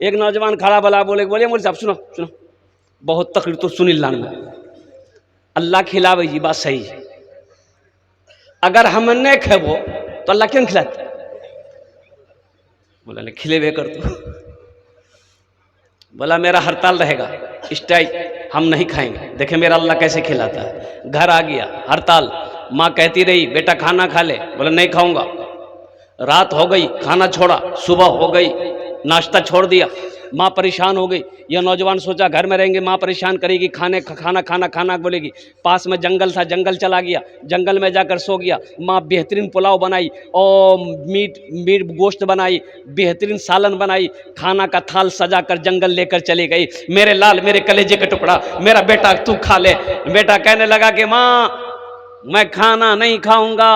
एक नौजवान खड़ा भला बोले मौलवी साहब सुनो सुनो, बहुत तकलीफ तो सुनी लान में, अल्लाह खिलावे जी, बात सही है, अगर हम नहीं खेबो तो अल्लाह क्यों खिलाते? बोला नहीं खिलेबे कर तू। बोला मेरा हड़ताल रहेगा, स्ट्राइक, हम नहीं खाएंगे, देखे मेरा अल्लाह कैसे खिलाता है। घर आ गया, हड़ताल, माँ कहती रही बेटा खाना खा ले, बोला नहीं खाऊंगा। रात हो गई, खाना छोड़ा, सुबह हो गई, नाश्ता छोड़ दिया, माँ परेशान हो गई। यह नौजवान सोचा घर में रहेंगे माँ परेशान करेगी, खाना बोलेगी। पास में जंगल था, जंगल चला गया, जंगल में जाकर सो गया। माँ बेहतरीन पुलाव बनाई और मीट गोश्त बनाई, बेहतरीन सालन बनाई, खाना का थाल सजा कर जंगल लेकर चली गई। मेरे लाल, मेरे कलेजे का टुकड़ा, मेरा बेटा तू खा ले। बेटा कहने लगा कि माँ मैं खाना नहीं खाऊंगा,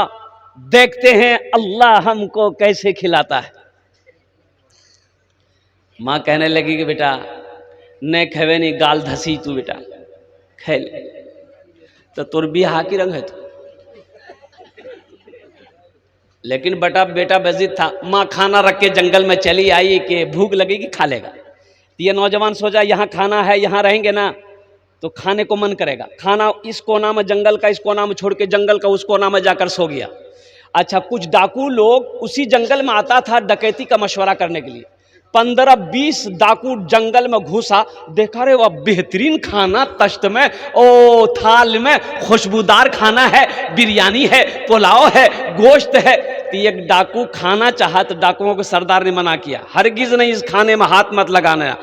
देखते हैं अल्लाह हमको कैसे खिलाता है। माँ कहने लगी कि बेटा नहीं खेवे नहीं, गाल धसी तू बेटा खेल, तो तोर बिहा की रंग है तू। लेकिन बेटा बेजिद था। माँ खाना रख के जंगल में चली आई कि भूख लगेगी खा लेगा। तो ये नौजवान सोचा यहाँ खाना है, यहाँ रहेंगे ना तो खाने को मन करेगा। खाना इस कोना में जंगल का, इस कोना में छोड़ के जंगल का उस कोना में जाकर सो गया। अच्छा, कुछ डाकू लोग उसी जंगल में आता था डकैती का मशवरा करने के लिए। 15-20 डाकू जंगल में घुसा, देखा रे वह बेहतरीन खाना तश्त में, ओ थाल में खुशबूदार खाना है, बिरयानी है, पुलाव है, गोश्त है। तो एक डाकू खाना चाहा तो डाकुओं को सरदार ने मना किया, हरगिज नहीं, इस खाने में हाथ मत लगाना।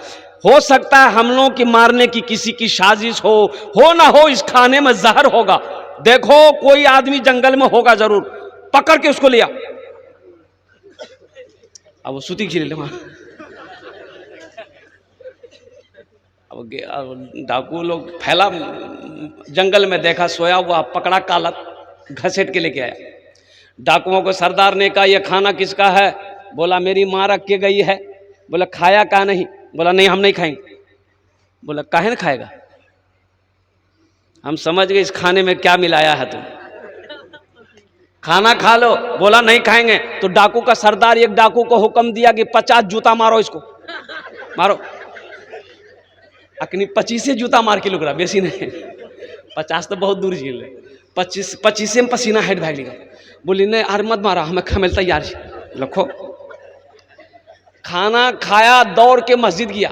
हो सकता है हम लोगों की मारने की किसी की साजिश हो ना हो, इस खाने में जहर होगा। देखो कोई आदमी जंगल में होगा जरूर, पकड़ के उसको लिया। अब वो सूती खिले ले, अब डाकू लोग फैला जंगल में, देखा सोया हुआ, पकड़ा, काला घसीट के लेके आया। डाकुओं को सरदार ने कहा यह खाना किसका है? बोला मेरी माँ रख के गई है। बोला खाया का नहीं? बोला नहीं हम नहीं खाएंगे। बोला काहे न खाएगा? हम समझ गए इस खाने में क्या मिलाया है तुम, खाना खा लो। बोला नहीं खाएंगे। तो डाकू का सरदार एक डाकू को हुक्म दिया कि 50 जूता मारो इसको, मारो। अकनी 25 जूता मार के लुक रहा, बेसी नहीं, 50 तो बहुत दूर झील है, 25 में पसीना हेड भाग लेगा। बोली नहीं आर मत मारा, हमें खमेल तैयार है। लखो खाना खाया, दौड़ के मस्जिद गया।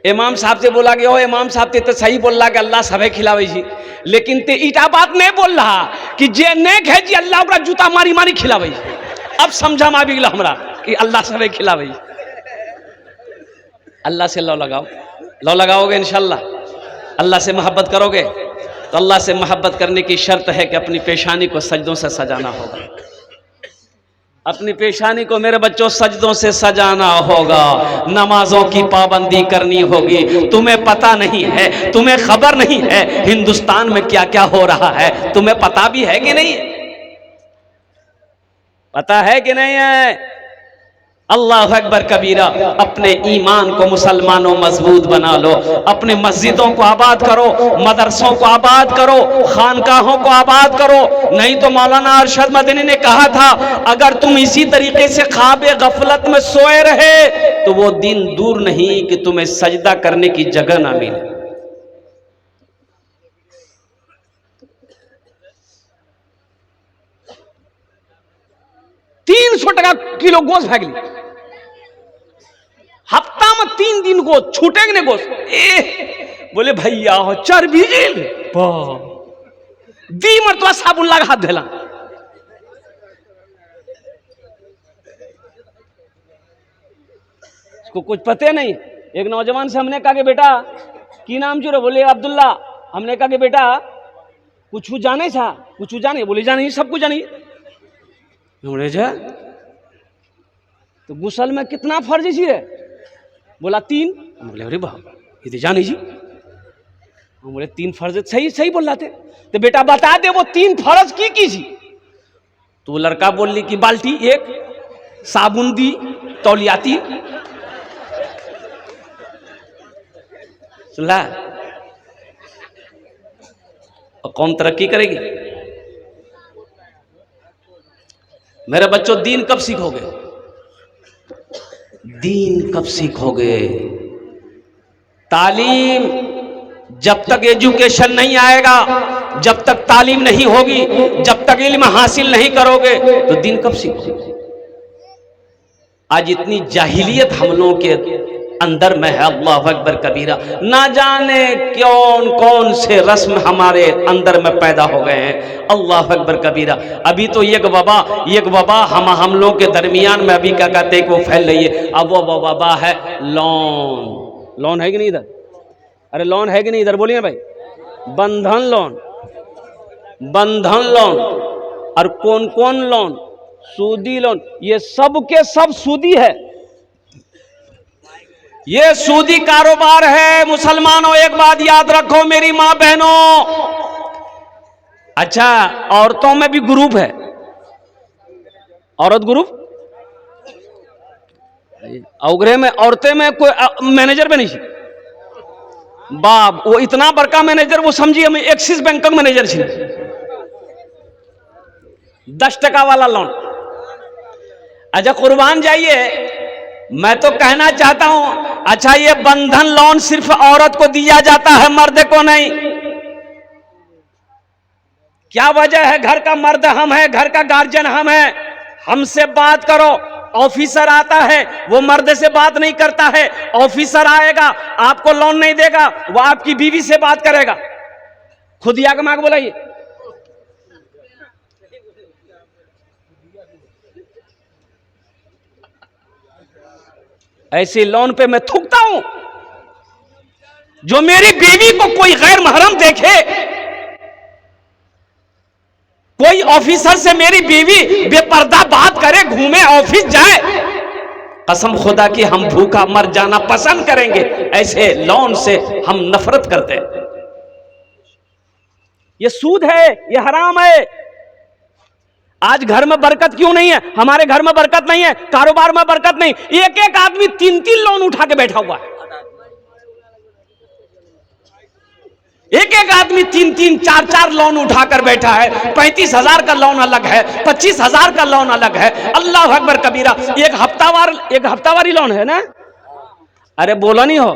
इमाम साहब से बोला कि ओ इमाम साहब ते तो सही बोल रहा कि अल्लाह सबे खिलावे जी, लेकिन ते इटा बात नहीं बोल रहा कि जे नहीं खाए जी अल्लाह ओकरा जूता मारी मारी खिलावे। अब समझा में आबि गेल हमरा कि अल्लाह सबे खिलावे। अल्लाह से लौ लगाओ, लौ लगाओगे इंशाल्लाह, अल्लाह से मोहब्बत करोगे तो अल्लाह से मोहब्बत करने की शर्त है कि अपनी पेशानी को सजदों से सजाना होगा। अपनी पेशानी को मेरे बच्चों सजदों से सजाना होगा, नमाजों की पाबंदी करनी होगी। तुम्हें पता नहीं है, तुम्हें खबर नहीं है हिंदुस्तान में क्या क्या हो रहा है, तुम्हें पता भी है कि नहीं? पता है कि नहीं है? अल्लाह अकबर कबीरा। अपने ईमान को मुसलमानों मजबूत बना लो, अपने मस्जिदों को आबाद करो, मदरसों को आबाद करो, खानकाहों को आबाद करो। नहीं तो मौलाना अरशद मदनी ने कहा था अगर तुम इसी तरीके से ख्वाबे गफलत में सोए रहे तो वो दिन दूर नहीं कि तुम्हें सजदा करने की जगह ना मिले। $300 किलो गोश्त भाग ली, हफ्ता में 3 दिन गोश्त छूटेंगे नहीं गोश्त। बोले भैया हो चर्बी जेल दी मरतबा साबुन लगा हाथ धोला। इसको कुछ पते नहीं। एक नौजवान से हमने कहा कि बेटा की नाम जो? बोले अब्दुल्ला। हमने कहा कि बेटा कुछ जाने था? कुछ जाने? बोले जाने, सब कुछ जानिए। बोले जा तो गुसल में कितना फर्ज है? बोला 3। बोले अरे बाप ये तो जानी जी। बोले 3 फर्ज सही सही बोल रहे थे। तो बेटा बता दे वो 3 फर्ज की जी? तो लड़का बोल ली कि बाल्टी 1, साबुन दी, तौलियाती। सुन ला, और कौन तरक्की करेगी? मेरे बच्चों दीन कब सीखोगे? दीन कब सीखोगे? तालीम, जब तक एजुकेशन नहीं आएगा, जब तक तालीम नहीं होगी, जब तक इल्म हासिल नहीं करोगे तो दीन कब सीखोगे? आज इतनी जाहिलियत हम लोगों के अंदर में है, अल्लाह अकबर कबीरा। ना जाने कौन कौन से रस्म हमारे अंदर में पैदा हो गए हैं, अल्लाह अकबर कबीरा। अभी तो एक वबा हम लोग के दरमियान में अभी क्या कहते हैं कि वो फैल रही है। अब वो वबा है लोन है कि नहीं इधर? अरे लोन है कि नहीं इधर? बोलिए भाई। बंधन लोन और कौन कौन लोन? सूदी लोन। ये सब के सब सूदी है, ये सूदी कारोबार है। मुसलमानों एक बात याद रखो मेरी मां बहनों। अच्छा, औरतों में भी ग्रुप है, औरत ग्रुप। औगरे में औरतें में कोई मैनेजर पे नहीं बाप, वो इतना बड़का मैनेजर, वो समझिए मैं एक्सिस बैंक का मैनेजर छी। 10 टका वाला लोन। अच्छा कुर्बान जाइए, मैं तो कहना चाहता हूं, अच्छा ये बंधन लोन सिर्फ औरत को दिया जाता है, मर्द को नहीं। क्या वजह है? घर का मर्द हम है, घर का गार्जियन हम है, हमसे बात करो। ऑफिसर आता है, वो मर्द से बात नहीं करता है। ऑफिसर आएगा, आपको लोन नहीं देगा, वो आपकी बीवी से बात करेगा। खुदिया का मांग बोलाइए। ऐसे लोन पे मैं थूकता हूं। जो मेरी बीवी को कोई गैर महरम देखे, कोई ऑफिसर से मेरी बीवी बेपर्दा बात करे, घूमे, ऑफिस जाए, कसम खुदा की हम भूखा मर जाना पसंद करेंगे। ऐसे लोन से हम नफरत करते हैं। ये सूद है, ये हराम है। आज घर में बरकत क्यों नहीं है? हमारे घर में बरकत नहीं है, कारोबार में बरकत नहीं। एक एक आदमी 3-3 लोन उठा के बैठा हुआ है। एक एक आदमी 3-3, 4-4 लोन उठाकर बैठा है। 35,000 का लोन अलग है, 25,000 का लोन अलग है। अल्लाह अकबर कबीरा। एक हफ्तावारी लोन है ना? अरे बोला नहीं हो।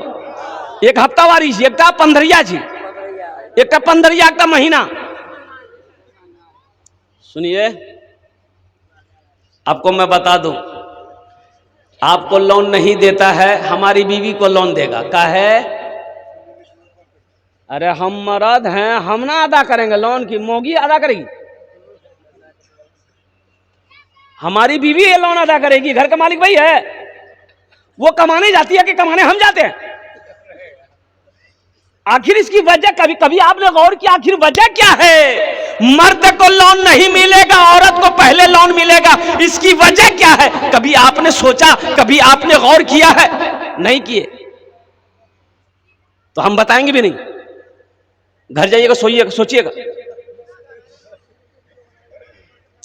एक हफ्तावारी, एक 15 जी, एक 15 का महीना। सुनिए, आपको मैं बता दूं, आपको लोन नहीं देता है, हमारी बीवी को लोन देगा। का है? अरे हम मर्द हैं, हम ना अदा करेंगे लोन की, मोगी अदा करेगी। हमारी बीवी ये लोन अदा करेगी। घर का मालिक भाई है, वो कमाने जाती है कि कमाने हम जाते हैं? आखिर इसकी वजह कभी कभी आपने गौर किया? आखिर वजह क्या है? मर्द को लोन नहीं मिलेगा, औरत को पहले लोन मिलेगा। इसकी वजह क्या है? कभी आपने सोचा, कभी आपने गौर किया है? नहीं किए तो हम बताएंगे भी नहीं। घर जाइएगा, सोचिएगा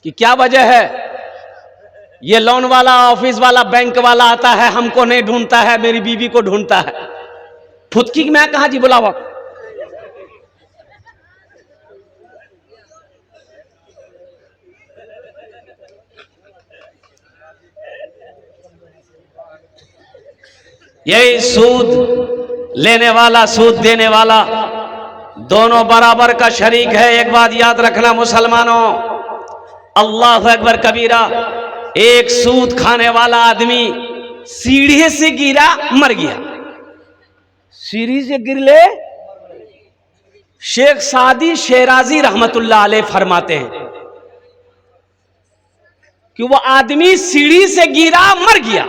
कि क्या वजह है। ये लोन वाला, ऑफिस वाला, बैंक वाला आता है, हमको नहीं ढूंढता है, मेरी बीवी को ढूंढता है। फुदकी मैं कहा जी, बुलावा। यही सूद लेने वाला, सूद देने वाला, दोनों बराबर का शरीक है। एक बात याद रखना मुसलमानों, अल्लाह अकबर कबीरा। एक सूद खाने वाला आदमी सीढ़ी से गिरा, मर गया। सीढ़ी से गिर ले। शेख सादी शेराजी रहमतुल्लाह अलैह फरमाते हैं कि वो आदमी सीढ़ी से गिरा, मर गया।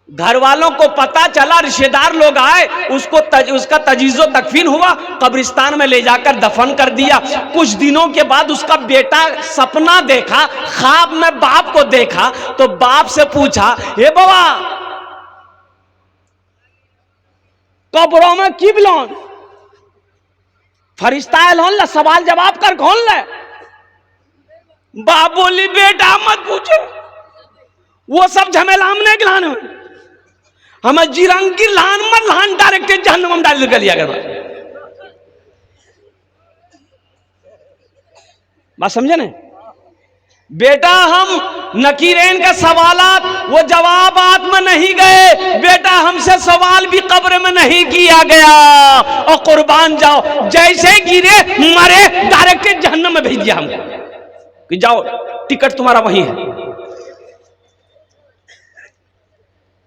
घर वालों को पता चला, रिश्तेदार लोग आए, उसका तजीज़ो तकफीन हुआ, कब्रिस्तान में ले जाकर दफन कर दिया। कुछ दिनों के बाद उसका बेटा सपना देखा, ख्वाब में बाप को देखा, तो बाप से पूछा, हे बाबा कब्रों में की लोन? फरिश्ता लोन ला, सवाल जवाब कर कौन ले? बाप बोली, बेटा मत पूछो, वो सब झमेला हमने गिलाने में, हमें जिरंगी लान मत लान, डायरेक्ट जहन्नम में डाल दिया गया। बात समझे ना? बेटा हम नकीरेन का सवालात वो जवाबात में नहीं गए, बेटा हमसे सवाल भी कब्र में नहीं किया गया, और कुर्बान जाओ, जैसे गिरे मरे डायरेक्ट जहन्नम में भेज दिया हमको कि जाओ टिकट तुम्हारा वहीं है।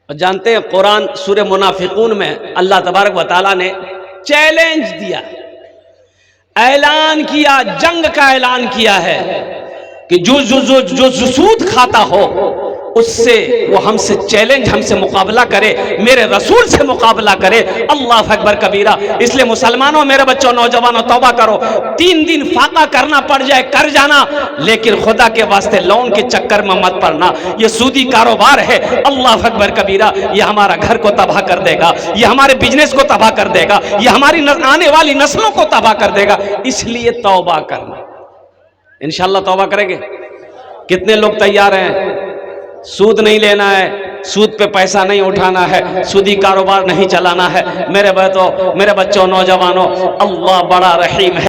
और जानते हैं कुरान सूरह मुनाफिकून में अल्लाह तबारक व तआला ने चैलेंज दिया, ऐलान किया, जंग का ऐलान किया है कि जो सूद खाता हो उससे वो हमसे चैलेंज, हमसे मुकाबला करे, मेरे रसूल से मुकाबला करे। अल्लाह अकबर कबीरा। इसलिए मुसलमानों, मेरे बच्चों, नौजवानों, तौबा करो। 3 दिन फाका करना पड़ जाए कर जाना, लेकिन खुदा के वास्ते लोन के चक्कर में मत पड़ना। ये सूदी कारोबार है, अल्लाह अकबर कबीरा, ये हमारा घर को तबाह कर देगा, ये हमारे बिजनेस को तबाह कर देगा, ये हमारी आने वाली नस्लों को तबाह कर देगा। इसलिए तौबा करना। इंशाअल्लाह तौबा करेंगे। कितने लोग तैयार हैं? सूद नहीं लेना है, सूद पे पैसा नहीं उठाना है, सूदी कारोबार नहीं चलाना है। मेरे बच्चों, नौजवानों, अल्लाह बड़ा रहीम है।